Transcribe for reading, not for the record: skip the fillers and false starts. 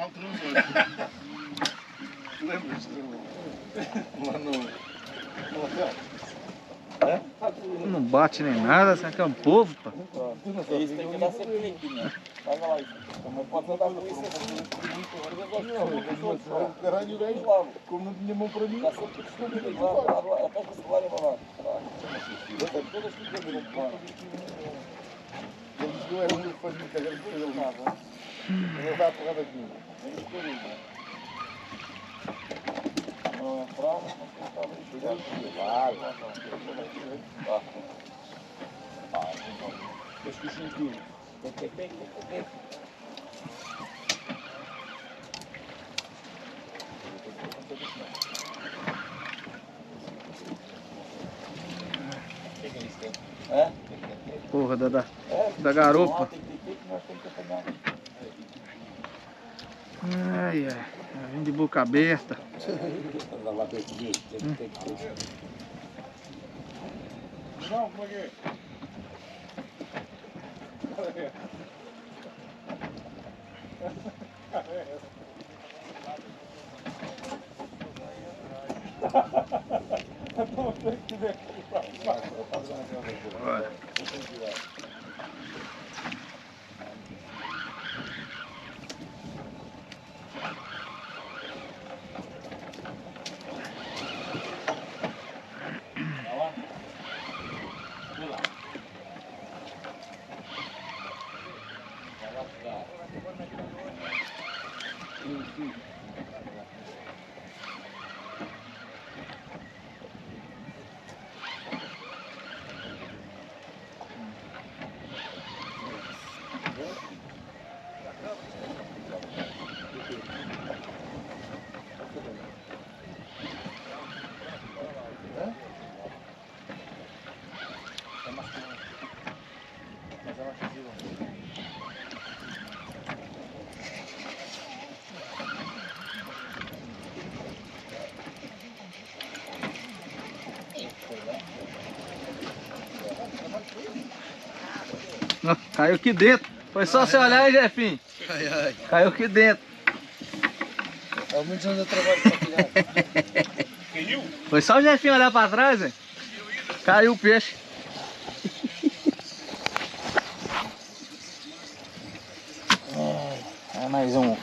mal transou. Lembra disso? Lá no hotel? É? Não bate nem nada, você é um povo, pá. Isso tem que dar sempre aqui, né? Pega lá isso. Não pode andar com isso assim. O caralho veio logo. como não tinha mão para mim. Dá sempre que esconder ali. Lá, pega o celular e vai lá. Todas ficam ali no plano. Ele disse que eu era o único que fazia cagar de ele nada. Ele dá a porrada de mim. Não é fraude, não está bem cuidado. Eu esqueci aquilo. É? Porra, da garopa. Ai, ai. Vim de boca aberta. Não, como é que é? Olha. Não, caiu aqui dentro. Foi só você olhar aí, Jefinho. Ai, ai. Caiu aqui dentro. Há muitos anos de trabalho para tirar. Caiu? Foi só o Jefinho olhar pra trás, hein? Caiu o peixe. É mais um.